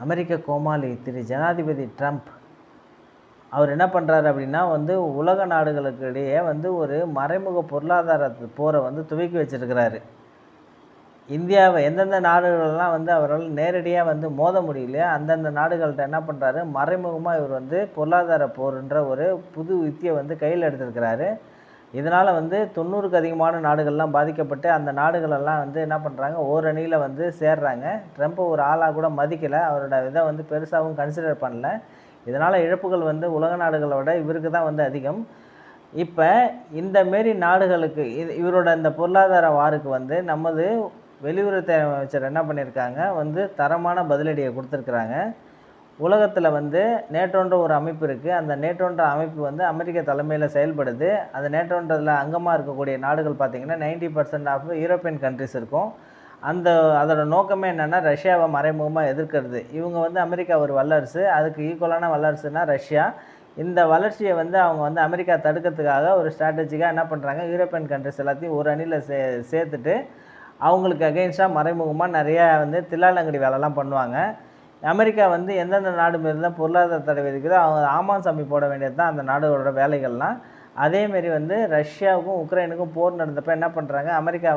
அமெரிக்க கோமாளி திரு ஜனாதிபதி ட்ரம்ப் அவர் என்ன பண்ணுறாரு அப்படின்னா உலக நாடுகளுக்கு இடையே ஒரு மறைமுக பொருளாதார போரை துவக்கி வச்சிருக்கிறாரு. இந்தியாவை எந்தெந்த நாடுகளெல்லாம் அவரால் நேரடியாக மோத முடியலையோ அந்தந்த நாடுகள்கிட்ட என்ன பண்ணுறாரு, மறைமுகமாக இவர் பொருளாதார போருன்ற ஒரு புது யுத்தியை கையில் எடுத்திருக்கிறாரு. இதனால் 90க்கு அதிகமான நாடுகள்லாம் பாதிக்கப்பட்டு அந்த நாடுகளெல்லாம் என்ன பண்ணுறாங்க, ஓரணியில் சேர்றாங்க. ட்ரம்ப்பை ஒரு ஆளாக கூட மதிக்கலை, அவரோட இதை பெருசாகவும் கன்சிடர் பண்ணல. இதனால் இழப்புகள் உலக நாடுகளை விட இவருக்கு தான் அதிகம். இப்போ இந்த மாரி நாடுகளுக்கு இவரோட இந்த பொருளாதார வாருக்கு நமது வெளியுறவுத்துறை அமைச்சர் என்ன பண்ணியிருக்காங்க, தரமான பதிலடியை கொடுத்துருக்குறாங்க. உலகத்தில் நேட்டோன்ற ஒரு அமைப்பு இருக்குது. அந்த நேட்டோன்ற அமைப்பு அமெரிக்க தலைமையில் செயல்படுது. அந்த நேட்டோன்றதில் அங்கமாக இருக்கக்கூடிய நாடுகள் பார்த்திங்கன்னா 90% ஆஃப் யூரோப்பியன் கண்ட்ரிஸ் இருக்கும். அதோட நோக்கமே என்னென்னா, ரஷ்யாவை மறைமுகமாக எதிர்க்கிறது. இவங்க அமெரிக்கா ஒரு வல்லரசு, அதுக்கு ஈக்குவலான வல்லரசுனா ரஷ்யா. இந்த வளர்ச்சியை அவங்க அமெரிக்கா தடுக்கிறதுக்காக ஒரு ஸ்ட்ராட்டஜிக்காக என்ன பண்ணுறாங்க, யூரோப்பியன் கண்ட்ரிஸ் எல்லாத்தையும் ஒரு அணியில் சேர்த்துட்டு அவங்களுக்கு அகெயின்ஸ்டாக மறைமுகமாக நிறையா தில்லாலங்கடி வேலைலாம் பண்ணுவாங்க. அமெரிக்கா எந்தெந்த நாடு மாரி தான் பொருளாதார தடை விதிக்குதோ அவங்க ஆமான் சாமி போட வேண்டியது தான் அந்த நாடுகளோட வேலைகள்லாம். அதேமாரி ரஷ்யாவுக்கும் உக்ரைனுக்கும் போர் நடந்தப்போ என்ன பண்ணுறாங்க, அமெரிக்கா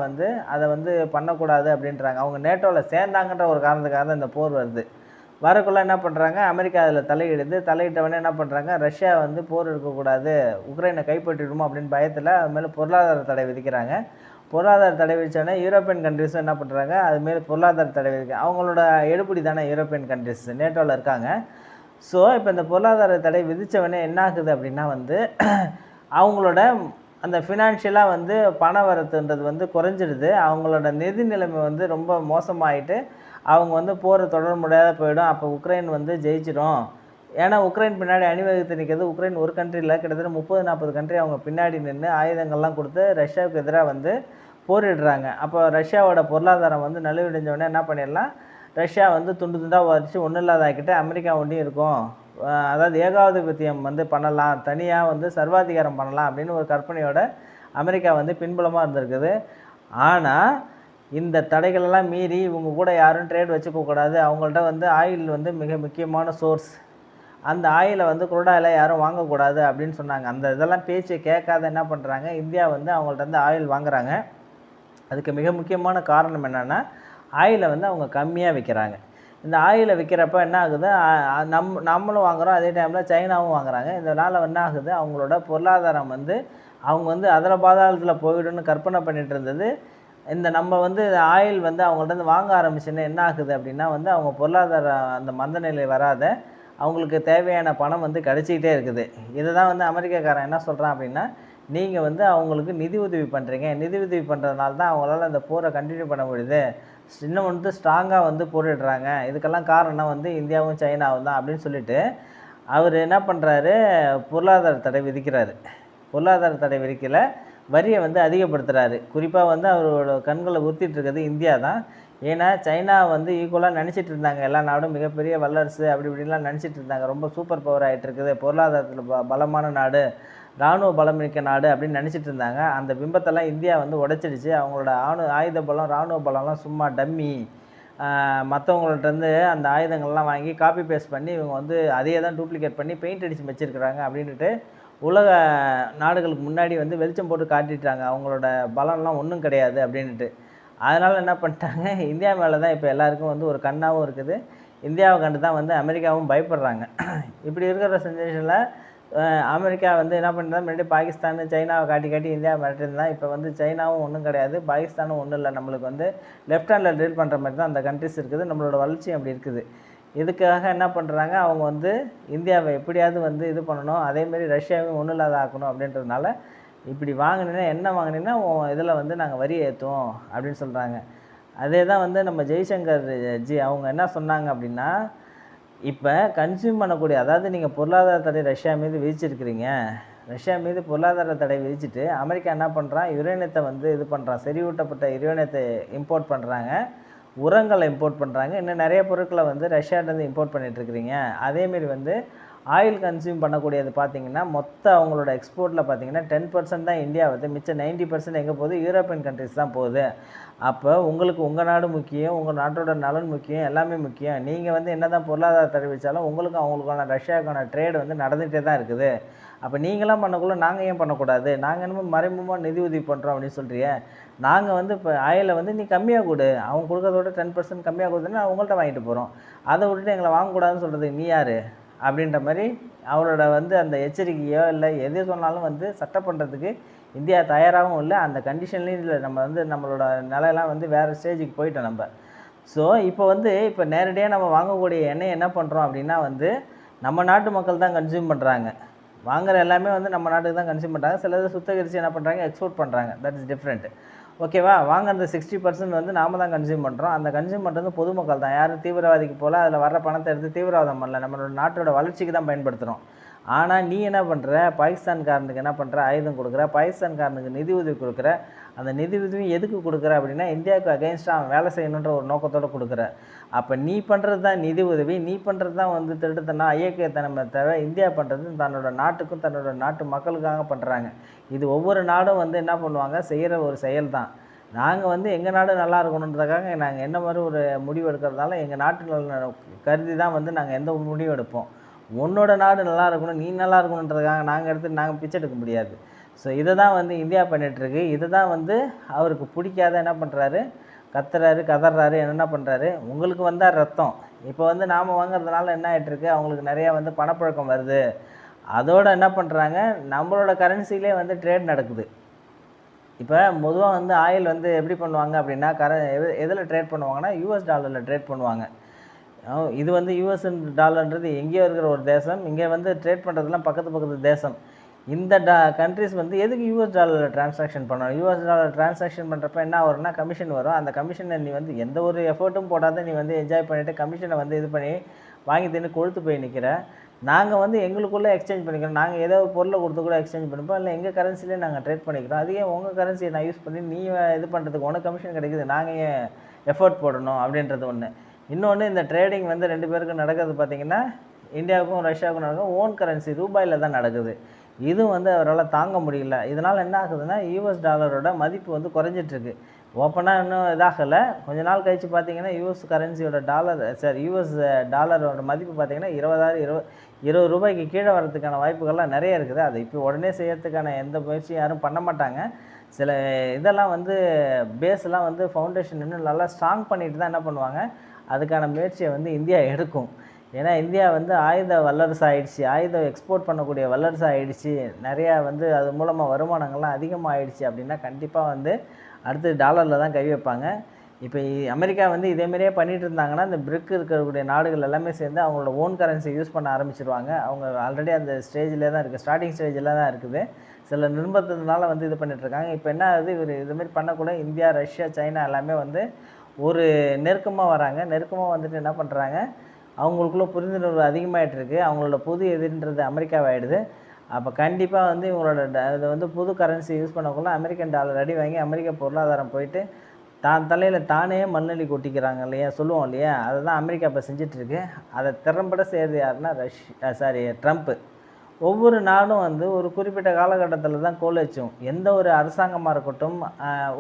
அதை பண்ணக்கூடாது அப்படின்றாங்க. அவங்க நேட்டோவில் சேர்ந்தாங்கன்ற ஒரு காரணத்துக்காக தான் இந்த போர் வருது. வரக்குள்ளே என்ன பண்ணுறாங்க, அமெரிக்கா அதில் தலையிட்டவொடனே என்ன பண்ணுறாங்க, ரஷ்யா போர் இருக்கக்கூடாது, உக்ரைனை கைப்பற்றிடுமோ அப்படின்னு பயத்தில் அது மேலே பொருளாதார தடை விதிக்கிறாங்க. பொருளாதார தடை விதித்தோடனே யூரோப்பியன் கண்ட்ரிஸும் என்ன பண்ணுறாங்க, அதுமாரி பொருளாதார தடை அவங்களோட எடுபடி தானே யூரோப்பியன் கண்ட்ரிஸ் நேட்டோவில் இருக்காங்க. ஸோ இப்போ இந்த பொருளாதார தடை விதித்தவொடனே என்ன ஆகுது அப்படின்னா அவங்களோட அந்த ஃபினான்ஷியலாக பண வரத்துன்றது குறைஞ்சிடுது. அவங்களோட நிதி நிலைமை ரொம்ப மோசமாகிட்டு அவங்க போரை தொடர முடியாத போயிடும். அப்போ உக்ரைன் ஜெயிச்சிடும். ஏன்னா உக்ரைன் பின்னாடி அணிவகுத்து நிற்கிறது உக்ரைன் ஒரு கண்ட்ரியில் கிட்டத்தட்ட 30-40 கண்ட்ரி அவங்க பின்னாடி நின்று ஆயுதங்கள்லாம் கொடுத்து ரஷ்யாவுக்கு எதிராக போரிடுறாங்க. அப்போ ரஷ்யாவோட பொருளாதாரம் நலிவடைஞ்சோடனே என்ன பண்ணிடலாம், ரஷ்யா துண்டு துண்டாக உடச்சி ஒன்றும் இல்லாத ஆக்கிட்டு அமெரிக்கா ஒன்றியும் இருக்கும், அதாவது ஏகாதிபத்தியம் பண்ணலாம், தனியாக சர்வாதிகாரம் பண்ணலாம் அப்படின்னு ஒரு கற்பனையோட அமெரிக்கா பின்புலமாக இருந்திருக்குது. ஆனால் இந்த தடைகளெல்லாம் மீறி இவங்க கூட யாரும் ட்ரேட் வச்சுக்கக்கூடாது, அவங்கள்ட்ட ஆயில் மிக முக்கியமான சோர்ஸ், அந்த ஆயிலை குரூட் ஆயிலை யாரும் வாங்கக்கூடாது அப்படின்னு சொன்னாங்க. அந்த இதெல்லாம் பேச்சை கேட்காத என்ன பண்ணுறாங்க, இந்தியா அவங்கள்ட்ட ஆயில் வாங்குறாங்க. அதுக்கு மிக முக்கியமான காரணம் என்னென்னா, ஆயிலை அவங்க கம்மியாக விற்கிறாங்க. இந்த ஆயிலை விற்கிறப்ப என்ன ஆகுது, நம்மளும் வாங்குகிறோம், அதே டைமில் சைனாவும் வாங்குகிறாங்க. இதனால் என்ன ஆகுது, அவங்களோட பொருளாதாரம் அவங்க அதில் பாதாளத்தில் போயிடும்னு கற்பனை பண்ணிகிட்டு இருந்தது. இந்த நம்ம ஆயில் அவங்கள்ட்ட வாங்க ஆரம்பிச்சுன்னா என்ன ஆகுது அப்படின்னா அவங்க பொருளாதார அந்த மந்த நிலை வராத அவங்களுக்கு தேவையான பணம் கிடச்சிக்கிட்டே இருக்குது. இதை தான் அமெரிக்காக்காரன் என்ன சொல்கிறான் அப்படின்னா, நீங்கள் அவங்களுக்கு நிதி உதவி பண்ணுறீங்க, நிதி உதவி பண்ணுறதுனால தான் அவங்களால அந்த போரை கண்டினியூ பண்ண முடியுது, இன்னும் ஸ்ட்ராங்காக போரிடுறாங்க, இதுக்கெல்லாம் காரணம் இந்தியாவும் சைனாவும் தான் அப்படின்னு சொல்லிட்டு அவர் என்ன பண்ணுறாரு, பொருளாதார தடை விதிக்கிறாரு. பொருளாதார தடை விதிக்கலை, வரியை அதிகப்படுத்துகிறாரு. குறிப்பாக அவரோட கண்களை உறுத்திட்டு இருக்கிறது இந்தியா தான். ஏன்னா சைனா ஈக்குவலாக நினச்சிட்டு இருந்தாங்க, எல்லா நாடும் மிகப்பெரிய வல்லரசு அப்படி இப்படின்லாம் நினச்சிட்டு இருந்தாங்க, ரொம்ப சூப்பர் பவர் ஆகிட்டு இருக்குது, பொருளாதாரத்தில் பலமான நாடு, இராணுவ பலம் மிக்க நாடு அப்படின்னு நினச்சிட்டு இருந்தாங்க. அந்த பிம்பத்தெல்லாம் இந்தியா உடைச்சிடுச்சு. அவங்களோட ஆயுத பலம், இராணுவ பலம்லாம் சும்மா டம்மி, மற்றவங்கள்ட்டேருந்து அந்த ஆயுதங்கள்லாம் வாங்கி காப்பி பேஸ்ட் பண்ணி இவங்க அதையே தான் டூப்ளிகேட் பண்ணி பெயிண்ட் அடித்து வச்சுருக்குறாங்க அப்படின்ட்டு உலக நாடுகளுக்கு முன்னாடி வெளிச்சம் போட்டு காட்டிட்டாங்க, அவங்களோட பலம்லாம் ஒன்றும் கிடையாது அப்படின்ட்டு. அதனால் என்ன பண்ணிட்டாங்க, இந்தியா மேலே தான் இப்போ எல்லாருக்கும் ஒரு கண்ணாகவும் இருக்குது. இந்தியாவை கண்டு தான் அமெரிக்காவும் பயப்படுறாங்க. இப்படி இருக்கிற சிச்சுவேஷனில் அமெரிக்கா என்ன பண்ணுறா, முன்னாடி பாகிஸ்தான் சைனாவை காட்டி இந்தியாவை மிரட்டிருந்தான். இப்போ சைனாவும் ஒன்றும் கிடையாது, பாகிஸ்தானும் ஒன்றும் இல்லை, நம்மளுக்கு லெஃப்ட் ஹேண்டில் டீல் பண்ணுற மாதிரி தான் அந்த கண்ட்ரிஸ் இருக்குது, நம்மளோட வளர்ச்சி அப்படி இருக்குது. இதுக்காக என்ன பண்ணுறாங்க, அவங்க இந்தியாவை எப்படியாவது இது பண்ணணும், அதேமாரி ரஷ்யாவையும் ஒன்றும் இல்லாத ஆக்கணும் அப்படின்றதுனால இப்படி வாங்கினீங்கன்னா என்ன வாங்கினீங்கன்னா இதில் நாங்கள் வரி ஏற்றுவோம் அப்படின்னு சொல்கிறாங்க. அதே தான் நம்ம ஜெய்சங்கர் ஜி அவங்க என்ன சொன்னாங்க அப்படின்னா, இப்போ கன்சியூம் பண்ணக்கூடிய, அதாவது நீங்கள் பொருளாதார தடை ரஷ்யா மீது விதிச்சிருக்கிறீங்க, ரஷ்யா மீது பொருளாதார தடை விதிச்சுட்டு அமெரிக்கா என்ன பண்ணுறான், யுரேனியத்தை இது பண்ணுறான், செறிவூட்டப்பட்ட யுரேனியத்தை இம்போர்ட் பண்ணுறாங்க, உரங்களை இம்போர்ட் பண்ணுறாங்க, இன்னும் நிறைய பொருட்களை ரஷ்யாவிலேருந்து இம்போர்ட் பண்ணிகிட்ருக்கிறீங்க. அதேமாரி ஆயில் கன்சியூம் பண்ணக்கூடியது பார்த்திங்கன்னா மொத்த அவங்களோட எக்ஸ்போர்ட்டில் பார்த்திங்கன்னா 10% தான் இந்தியா வருது, மிச்சம் 90% எங்கே போகுது? யூரோப்பியன் கண்ட்ரிஸ் தான் போகுது. அப்போ உங்களுக்கு உங்கள் நாடு முக்கியம், உங்கள் நாட்டோட நலன் முக்கியம், எல்லாமே முக்கியம். நீங்கள் வந்து என்ன தான் பொருளாதாரத்தை அறிவித்தாலும் உங்களுக்கும் அவங்களுக்கான ரஷ்யாவுக்கான ட்ரேடு வந்து நடந்துகிட்டே தான் இருக்குது. அப்போ நீங்களாம் பண்ணக்குள்ள நாங்கள் ஏன் பண்ணக்கூடாது? நாங்கள் என்னமோ மறைமுகமாக நிதி உதவி பண்ணுறோம் அப்படின்னு சொல்கிறிய. நாங்கள் வந்து இப்போ ஆயிலை வந்து நீ கம்மியாக கொடு, அவங்க கொடுக்கறதோட 10% கம்மியாக கொடுத்தோன்னா அவங்கள்ட்ட வாங்கிட்டு போகிறோம். அதை விட்டுட்டு எங்களை வாங்கக்கூடாதுன்னு சொல்கிறதுக்கு நீ யார்? அப்படின்ற மாதிரி அவரோட வந்து அந்த எச்சரிக்கையோ இல்லை எது சொன்னாலும் வந்து சட்டை பண்ணுறதுக்கு இந்தியா தயாராகவும் இல்லை. அந்த கண்டிஷன்லேயும் இல்லை. நம்ம வந்து நம்மளோட நிலையெல்லாம் வந்து வேறு ஸ்டேஜுக்கு போயிட்டோம் நம்ம. ஸோ இப்போ நேரடியாக நம்ம வாங்கக்கூடிய எண்ணெய் என்ன பண்ணுறோம் அப்படின்னா வந்து நம்ம நாட்டு மக்கள் தான் கன்சியூம் பண்ணுறாங்க. வாங்குற எல்லாமே வந்து நம்ம நாட்டுக்கு தான் கன்சியூம் பண்ணுறாங்க. சிலது சுத்தகரித்து என்ன பண்ணுறாங்க? எக்ஸ்போர்ட் பண்ணுறாங்க. That is different. ஓகேவா? வாங்குறது 60% வந்து நாம் தான் கன்சியூம் பண்ணுறோம். அந்த கன்சியூம் பண்ணுறது பொதுமக்கள் தான். யாரும் தீவிரவாதிக்கு போல் அதில் வர்ற பணத்தை எடுத்து தீவிரவாதம் பண்ணல. நம்மளோட நாட்டோட வளர்ச்சிக்கு தான் பயன்படுத்துகிறோம். ஆனால் நீ என்ன பண்ணுற? பாகிஸ்தான்காரனுக்கு என்ன பண்ணுற? ஆயுதம் கொடுக்குற. பாகிஸ்தான்காரனுக்கு நிதி உதவி கொடுக்குற. அந்த நிதி உதவி எதுக்கு கொடுக்குற அப்படின்னா இந்தியாவுக்கு அகெயின்ஸ்டாக அவன் வேலை செய்யணுன்ற ஒரு நோக்கத்தோடு கொடுக்குற. அப்போ நீ பண்ணுறது தான் நிதி உதவி, நீ பண்ணுறது தான் வந்து திருட்டுத்தனம் ஐயக்கியத்தனமே தவிர இந்தியா பண்ணுறது தன்னோட நாட்டுக்கும் தன்னோட நாட்டு மக்களுக்காக பண்ணுறாங்க. இது ஒவ்வொரு நாடும் வந்து என்ன பண்ணுவாங்க? செய்கிற ஒரு செயல் தான். நாங்கள் வந்து எங்கள் நாடு நல்லா இருக்கணுன்றதுக்காக நாங்கள் என்ன மாதிரி ஒரு முடிவு எடுக்கிறதால எங்கள் நாட்டு நலனை கருதி தான் வந்து நாங்கள் எந்த முடிவு எடுப்போம். உன்னோட நாடு நல்லா இருக்கணும், நீ நல்லா இருக்கணுன்றதுக்காக நாங்கள் எடுத்துகிட்டு நாங்கள் பிச்சை எடுக்க முடியாது. ஸோ இதை தான் வந்து இந்தியா பண்ணிகிட்ருக்கு. இதை தான் வந்து அவருக்கு பிடிக்காத என்ன பண்ணுறாரு? கத்துறாரு, கதறாரு, என்ன பண்ணுறாரு? உங்களுக்கு வந்தால் ரத்தம். இப்போ வந்து நாம் வாங்குறதுனால என்ன ஆகிட்டுருக்கு? அவங்களுக்கு நிறையா வந்து பணப்பழக்கம் வருது. அதோடு என்ன பண்ணுறாங்க? நம்மளோட கரன்சிலே வந்து ட்ரேட் நடக்குது. இப்போ பொதுவாக வந்து ஆயில் வந்து எப்படி பண்ணுவாங்க அப்படின்னா எதில் ட்ரேட் பண்ணுவாங்கன்னா யூஎஸ் டாலரில் ட்ரேட் பண்ணுவாங்க. இது வந்து யூஎஸ் டாலர்ன்றது எங்கேயோ இருக்கிற ஒரு தேசம். இங்கே வந்து ட்ரேட் பண்ணுறதுலாம் பக்கத்து தேசம். இந்த கண்ட்ரிஸ் வந்து எதுக்கு யூஎஸ் டாலரில் ட்ரான்சாக்ஷன் பண்ணணும்? யூஎஸ் டாலர் ட்ரான்சாக்ஷன் பண்ணுறப்ப என்ன வரும்னா கமிஷன் வரும். அந்த கமிஷனை நீ வந்து எந்த ஒரு எஃபர்ட்டும் போடாத நீ வந்து என்ஜாய் பண்ணிவிட்டு கமிஷனை வந்து இது பண்ணி வாங்கி தின்னு கொழுத்து போய் நிற்கிற. நாங்கள் வந்து எங்களுக்குள்ளே எக்ஸ்சேஞ்ச் பண்ணிக்கிறோம். நாங்கள் ஏதோ ஒரு பொருளை கொடுத்து கூட எக்ஸ்சேஞ்ச் பண்ணிப்போம். இல்லை எங்கள் கரன்சிலே நாங்கள் ட்ரேட் பண்ணிக்கிறோம். அதே உங்கள் கரன்சியை நான் யூஸ் பண்ணி நீ இது பண்ணுறதுக்கு உனக்கு கமிஷன் கிடைக்குது, நாங்கள் ஏன் எஃபர்ட் போடணும் அப்படின்றது ஒன்று. இன்னொன்று, இந்த ட்ரேடிங் வந்து 2 பேருக்கும் நடக்கிறது பார்த்திங்கன்னா இந்தியாவுக்கும் ரஷ்யாவுக்கும் நடக்கும் ஓன் கரன்சி ரூபாயில் தான் நடக்குது. இதுவும் வந்து அவரால் தாங்க முடியல. இதனால் என்ன ஆகுதுன்னா யூஎஸ் டாலரோட மதிப்பு வந்து குறைஞ்சிட்ருக்கு. ஓப்பனாக இன்னும் இதாகலை. கொஞ்ச நாள் கழித்து பார்த்திங்கன்னா யூஎஸ் கரன்சியோட யூஎஸ் டாலரோட மதிப்பு பார்த்திங்கன்னா 20 ரூபாய்க்கு கீழே வரதுக்கான வாய்ப்புகள்லாம் நிறைய இருக்குது. அதை இப்போ உடனே செய்யறதுக்கான எந்த முயற்சியும் யாரும் பண்ண மாட்டாங்க. சில இதெல்லாம் வந்து பேஸ்லாம் வந்து ஃபவுண்டேஷன் இன்னும் நல்லா ஸ்ட்ராங் பண்ணிட்டு தான் என்ன பண்ணுவாங்க, அதுக்கான முயற்சியை வந்து இந்தியா எடுக்கும். ஏன்னா இந்தியா வந்து ஆயுத வல்லரசு ஆகிடுச்சி, ஆயுதம் எக்ஸ்போர்ட் பண்ணக்கூடிய வல்லரசு ஆகிடுச்சி, நிறையா வந்து அது மூலமாக வருமானங்கள்லாம் அதிகமாக ஆகிடுச்சி அப்படின்னா கண்டிப்பாக வந்து அடுத்து டாலரில் தான் கை வைப்பாங்க. இப்போ அமெரிக்கா வந்து இதேமாரியே பண்ணிகிட்டு இருந்தாங்கன்னா இந்த பிரிக் இருக்கக்கூடிய நாடுகள் எல்லாமே சேர்ந்து அவங்களோட ஓன் கரன்சி யூஸ் பண்ண ஆரம்பிச்சிருவாங்க. அவங்க ஆல்ரெடி அந்த ஸ்டேஜில் தான் இருக்குது, ஸ்டார்டிங் ஸ்டேஜில் தான் இருக்குது. சில நிர்பந்தத்தினால வந்து இது பண்ணிகிட்ருக்காங்க. இப்போ என்ன ஆகுது, இவர் இதுமாரி பண்ணக்கூட இந்தியா, ரஷ்யா, சைனா எல்லாமே வந்து ஒரு நெருக்கமாக வராங்க. நெருக்கமாக வந்துட்டு என்ன பண்ணுறாங்க, அவங்களுக்குள்ள புரிந்துணர்வு அதிகமாகிட்டு இருக்குது. அவங்களோட புது எதிரின்றது அமெரிக்காவாகிடுது. அப்போ கண்டிப்பாக வந்து இவங்களோட இது வந்து புது கரன்சி யூஸ் பண்ணக்குள்ள அமெரிக்கன் டாலர் அடி வாங்கி அமெரிக்க பொருளாதாரம் போயிட்டு தான் தலையில் தானே மண்ணெளி கொட்டிக்கிறாங்க இல்லையா, சொல்லுவோம் இல்லையா, அதை தான் அமெரிக்கா இப்போ செஞ்சிட்ருக்கு. அதை திறம்பட செய்கிறது யாருன்னா ட்ரம்ப்பு. ஒவ்வொரு நாடும் வந்து ஒரு குறிப்பிட்ட காலகட்டத்தில் தான் கோலச்சும். எந்த ஒரு அரசாங்கமாக இருக்கட்டும்,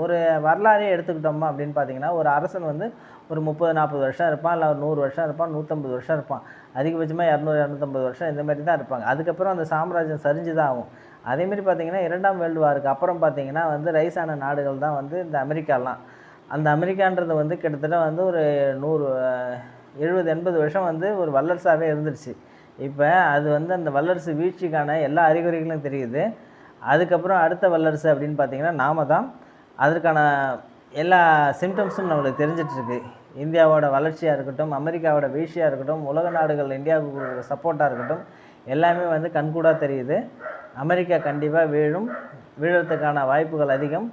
ஒரு வரலாறே எடுத்துக்கிட்டோமா அப்படின்னு பார்த்தீங்கன்னா, ஒரு அரசன் வந்து ஒரு 30-40 வருஷம் இருப்பான், இல்லை 100 வருஷம் இருப்பான், 150 வருஷம் இருப்பான். அதிகபட்சமாக 200-250 வருஷம் இந்த மாதிரி தான் இருப்பாங்க. அதுக்கப்புறம் அந்த சாம்ராஜ்யம் சரிஞ்சு தான் ஆகும். அதேமாரி பார்த்திங்கன்னா 2ஆம் வேர்ல்டு வாருக்கு அப்புறம் பார்த்திங்கன்னா வந்து ரைஸான நாடுகள் தான் வந்து இந்த அமெரிக்காலாம். அந்த அமெரிக்கான்றது வந்து கிட்டத்தட்ட வந்து ஒரு 70-80 வருஷம் வந்து ஒரு வல்லரசாகவே இருந்துருச்சு. இப்போ அது வந்து அந்த வல்லரசு வீழ்ச்சிக்கான எல்லா அறிகுறிகளும் தெரியுது. அதுக்கப்புறம் அடுத்த வல்லரசு அப்படின்னு பார்த்திங்கன்னா நாம தான். அதற்கான எல்லா சிம்டம்ஸும் நம்மளுக்கு தெரிஞ்சிட்ருக்கு. இந்தியாவோட வளர்ச்சியாக இருக்கட்டும், அமெரிக்காவோட வீழ்ச்சியாக இருக்கட்டும், உலக நாடுகள் இந்தியாவுக்கு சப்போர்ட்டாக இருக்கட்டும், எல்லாமே வந்து கண்கூடாக தெரியுது. அமெரிக்கா கண்டிப்பாக வீழறதுக்கான வாய்ப்புகள் அதிகம்.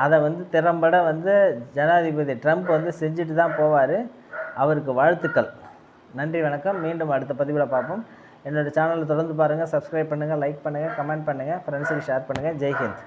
அதை வந்து திறம்பட வந்து ஜனாதிபதி ட்ரம்ப் வந்து செஞ்சுட்டு தான் போவார். அவருக்கு வாழ்த்துக்கள். நன்றி, வணக்கம். மீண்டும் அடுத்த பதிவில் பார்ப்போம். என்னோடய சேனலை தொடர்ந்து பாருங்கள், சப்ஸ்கிரைப் பண்ணுங்கள், லைக் பண்ணுங்கள், கமெண்ட் பண்ணுங்கள், ஃப்ரெண்ட்ஸுக்கு ஷேர் பண்ணுங்கள். ஜெய்ஹிந்த்.